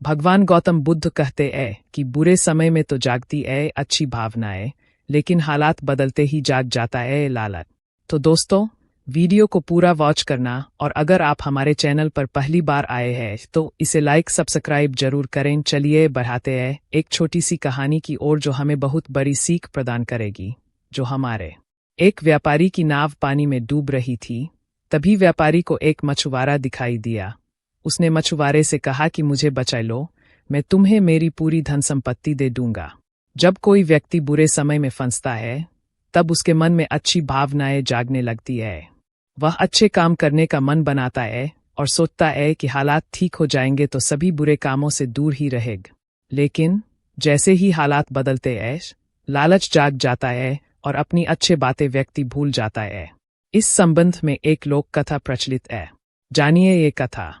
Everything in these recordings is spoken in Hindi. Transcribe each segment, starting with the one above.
भगवान गौतम बुद्ध कहते हैं कि बुरे समय में तो जागती है अच्छी भावनाएं, लेकिन हालात बदलते ही जाग जाता है लालच। तो दोस्तों, वीडियो को पूरा वॉच करना, और अगर आप हमारे चैनल पर पहली बार आए हैं तो इसे लाइक सब्सक्राइब जरूर करें। चलिए बढ़ाते हैं एक छोटी सी कहानी की ओर जो हमें बहुत बड़ी सीख प्रदान करेगी। जो हमारे एक व्यापारी की नाव पानी में डूब रही थी। तभी व्यापारी को एक मछुआरा दिखाई दिया। उसने मछुआरे से कहा कि मुझे बचा लो, मैं तुम्हें मेरी पूरी धन संपत्ति दे दूंगा। जब कोई व्यक्ति बुरे समय में फंसता है, तब उसके मन में अच्छी भावनाएं जागने लगती है। वह अच्छे काम करने का मन बनाता है और सोचता है कि हालात ठीक हो जाएंगे तो सभी बुरे कामों से दूर ही रहेगा। लेकिन जैसे ही हालात बदलते हैं, लालच जाग जाता है और अपनी अच्छे बातें व्यक्ति भूल जाता है। इस संबंध में एक लोक कथा प्रचलित है। जानिए ये कथा।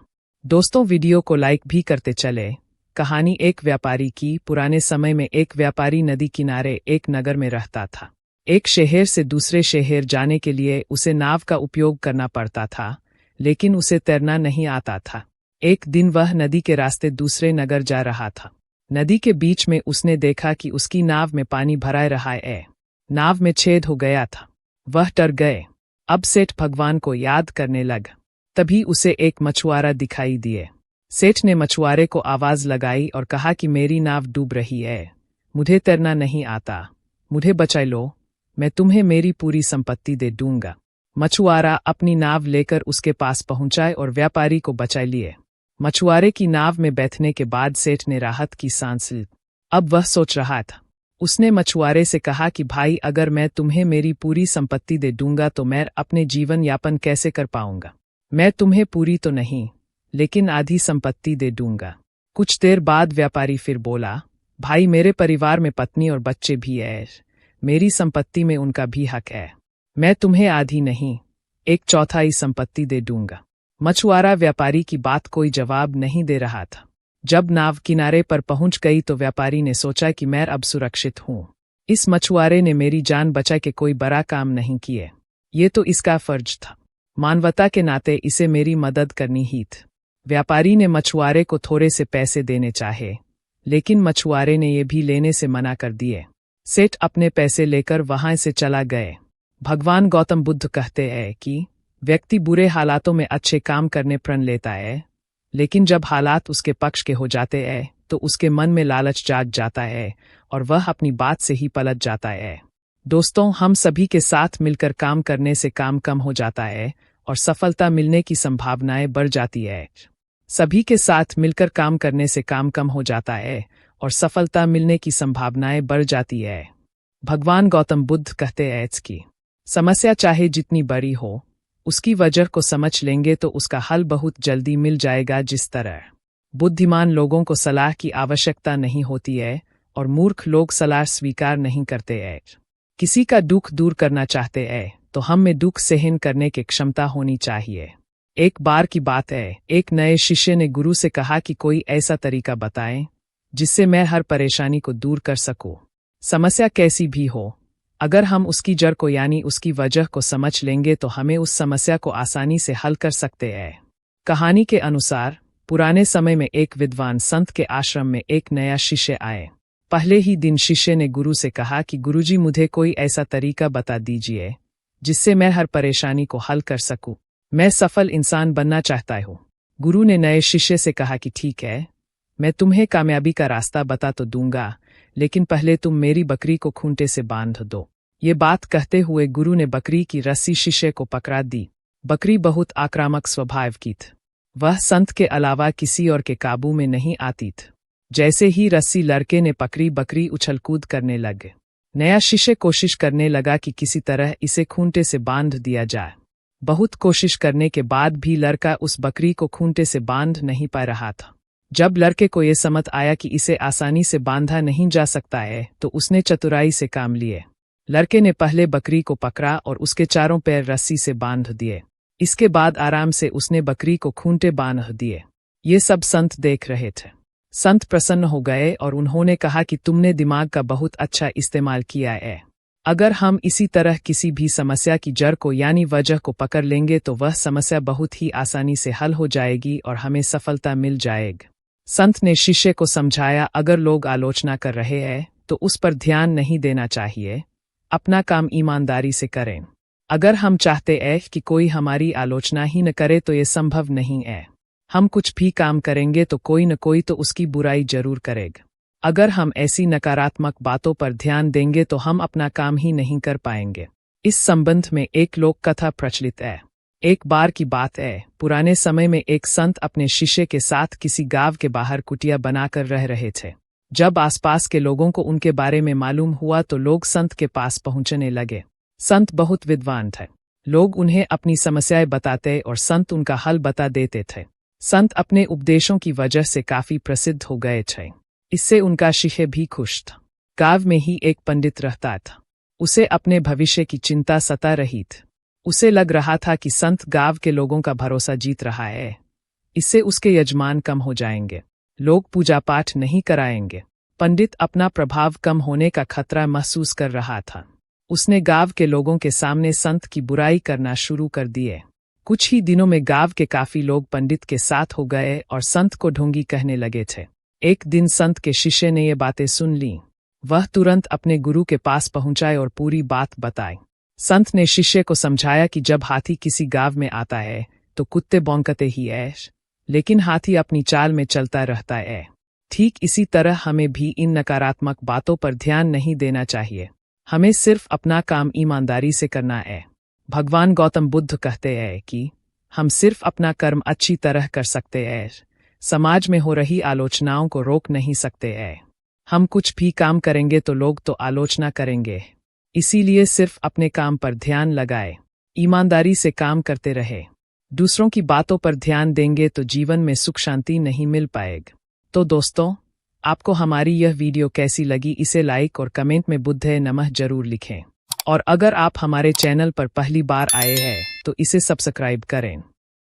दोस्तों, वीडियो को लाइक भी करते चले। कहानी एक व्यापारी की। पुराने समय में एक व्यापारी नदी किनारे एक नगर में रहता था। एक शहर से दूसरे शहर जाने के लिए उसे नाव का उपयोग करना पड़ता था, लेकिन उसे तैरना नहीं आता था। एक दिन वह नदी के रास्ते दूसरे नगर जा रहा था। नदी के बीच में उसने देखा कि उसकी नाव में पानी भरा रहा है। नाव में छेद हो गया था। वह डर गए। अब सेठ भगवान को याद करने लगा। तभी उसे एक मछुआरा दिखाई दिए। सेठ ने मछुआरे को आवाज लगाई और कहा कि मेरी नाव डूब रही है, मुझे तैरना नहीं आता, मुझे बचा लो, मैं तुम्हें मेरी पूरी संपत्ति दे दूंगा। मछुआरा अपनी नाव लेकर उसके पास पहुंचा और व्यापारी को बचा लिए। मछुआरे की नाव में बैठने के बाद सेठ ने राहत की सांस ली। अब वह सोच रहा था। उसने मछुआरे से कहा कि भाई, अगर मैं तुम्हें मेरी पूरी संपत्ति दे दूंगा तो मैं अपने जीवन यापन कैसे कर पाऊंगा। मैं तुम्हें पूरी तो नहीं, लेकिन आधी संपत्ति दे दूंगा। कुछ देर बाद व्यापारी फिर बोला, भाई, मेरे परिवार में पत्नी और बच्चे भी हैं, मेरी संपत्ति में उनका भी हक है। मैं तुम्हें आधी नहीं, 1/4 संपत्ति दे दूंगा। मछुआरा व्यापारी की बात कोई जवाब नहीं दे रहा था। जब नाव किनारे पर पहुंच गई तो व्यापारी ने सोचा कि मैं अब सुरक्षित हूं। इस मछुआरे ने मेरी जान बचा के कोई बड़ा काम नहीं किए, ये तो इसका फर्ज था। मानवता के नाते इसे मेरी मदद करनी ही थी। व्यापारी ने मछुआरे को थोड़े से पैसे देने चाहे, लेकिन मछुआरे ने ये भी लेने से मना कर दिए। सेठ अपने पैसे लेकर वहां से चला गए। भगवान गौतम बुद्ध कहते हैं कि व्यक्ति बुरे हालातों में अच्छे काम करने प्रण लेता है, लेकिन जब हालात उसके पक्ष के हो जाते हैं तो उसके मन में लालच जाग जाता है और वह अपनी बात से ही पलट जाता है। दोस्तों, हम सभी के साथ मिलकर काम करने से काम कम हो जाता है और सफलता मिलने की संभावनाएं बढ़ जाती है। सभी के साथ मिलकर काम करने से काम कम हो जाता है और सफलता मिलने की संभावनाएं बढ़ जाती है। भगवान गौतम बुद्ध कहते हैं कि समस्या चाहे जितनी बड़ी हो, उसकी वजह को समझ लेंगे तो उसका हल बहुत जल्दी मिल जाएगा। जिस तरह बुद्धिमान लोगों को सलाह की आवश्यकता नहीं होती है और मूर्ख लोग सलाह स्वीकार नहीं करते हैं। किसी का दुख दूर करना चाहते हैं तो हम में दुख सहन करने की क्षमता होनी चाहिए। एक बार की बात है, एक नए शिष्य ने गुरु से कहा कि कोई ऐसा तरीका बताएं जिससे मैं हर परेशानी को दूर कर सकूं। समस्या कैसी भी हो, अगर हम उसकी जड़ को यानी उसकी वजह को समझ लेंगे तो हमें उस समस्या को आसानी से हल कर सकते हैं। कहानी के अनुसार पुराने समय में एक विद्वान संत के आश्रम में एक नया शिष्य आए। पहले ही दिन शिष्य ने गुरु से कहा कि गुरुजी, मुझे कोई ऐसा तरीका बता दीजिए जिससे मैं हर परेशानी को हल कर सकूं। मैं सफल इंसान बनना चाहता हूं। गुरु ने नए शिष्य से कहा कि ठीक है, मैं तुम्हें कामयाबी का रास्ता बता तो दूंगा, लेकिन पहले तुम मेरी बकरी को खूंटे से बांध दो। ये बात कहते हुए गुरु ने बकरी की रस्सी शिष्य को पकड़ा दी। बकरी बहुत आक्रामक स्वभाव की थी। वह संत के अलावा किसी और के काबू में नहीं आती थी। जैसे ही रस्सी लड़के ने पकड़ी, बकरी उछलकूद करने लगे। नया शिष्य कोशिश करने लगा कि किसी तरह इसे खूंटे से बांध दिया जाए। बहुत कोशिश करने के बाद भी लड़का उस बकरी को खूंटे से बांध नहीं पा रहा था। जब लड़के को ये समझ आया कि इसे आसानी से बांधा नहीं जा सकता है तो उसने चतुराई से काम लिए। लड़के ने पहले बकरी को पकड़ा और उसके चारों पैर रस्सी से बांध दिए। इसके बाद आराम से उसने बकरी को खूंटे बांध दिए। ये सब संत देख रहे थे। संत प्रसन्न हो गए और उन्होंने कहा कि तुमने दिमाग का बहुत अच्छा इस्तेमाल किया है। अगर हम इसी तरह किसी भी समस्या की जड़ को यानी वजह को पकड़ लेंगे तो वह समस्या बहुत ही आसानी से हल हो जाएगी और हमें सफलता मिल जाएगी। संत ने शिष्य को समझाया, अगर लोग आलोचना कर रहे हैं तो उस पर ध्यान नहीं देना चाहिए, अपना काम ईमानदारी से करें। अगर हम चाहते हैं कि कोई हमारी आलोचना ही न करे तो ये संभव नहीं है। हम कुछ भी काम करेंगे तो कोई न कोई तो उसकी बुराई जरूर करेगा। अगर हम ऐसी नकारात्मक बातों पर ध्यान देंगे तो हम अपना काम ही नहीं कर पाएंगे। इस संबंध में एक लोक कथा प्रचलित है। एक बार की बात है, पुराने समय में एक संत अपने शिष्य के साथ किसी गांव के बाहर कुटिया बनाकर रह रहे थे। जब आसपास के लोगों को उनके बारे में मालूम हुआ तो लोग संत के पास पहुंचने लगे। संत बहुत विद्वान थे। लोग उन्हें अपनी समस्याएं बताते और संत उनका हल बता देते थे। संत अपने उपदेशों की वजह से काफी प्रसिद्ध हो गए थे। इससे उनका शिष्य भी खुश था। गांव में ही एक पंडित रहता था। उसे अपने भविष्य की चिंता सता रही थी। उसे लग रहा था कि संत गांव के लोगों का भरोसा जीत रहा है। इससे उसके यजमान कम हो जाएंगे, लोग पूजा पाठ नहीं कराएंगे। पंडित अपना प्रभाव कम होने का खतरा महसूस कर रहा था। उसने गांव के लोगों के सामने संत की बुराई करना शुरू कर दिए। कुछ ही दिनों में गांव के काफी लोग पंडित के साथ हो गए और संत को ढोंगी कहने लगे थे। एक दिन संत के शिष्य ने ये बातें सुन ली। वह तुरंत अपने गुरु के पास पहुंचाए और पूरी बात बताई। संत ने शिष्य को समझाया कि जब हाथी किसी गांव में आता है तो कुत्ते भौंकते ही है, लेकिन हाथी अपनी चाल में चलता रहता है। ठीक इसी तरह हमें भी इन नकारात्मक बातों पर ध्यान नहीं देना चाहिए। हमें सिर्फ अपना काम ईमानदारी से करना है। भगवान गौतम बुद्ध कहते हैं कि हम सिर्फ अपना कर्म अच्छी तरह कर सकते हैं, समाज में हो रही आलोचनाओं को रोक नहीं सकते हैं। हम कुछ भी काम करेंगे तो लोग तो आलोचना करेंगे। इसीलिए सिर्फ अपने काम पर ध्यान लगाए, ईमानदारी से काम करते रहे। दूसरों की बातों पर ध्यान देंगे तो जीवन में सुख शांति नहीं मिल पाएगी। तो दोस्तों, आपको हमारी यह वीडियो कैसी लगी, इसे लाइक और कमेंट में बुद्धे नमः जरूर लिखें। और अगर आप हमारे चैनल पर पहली बार आए हैं तो इसे सब्सक्राइब करें।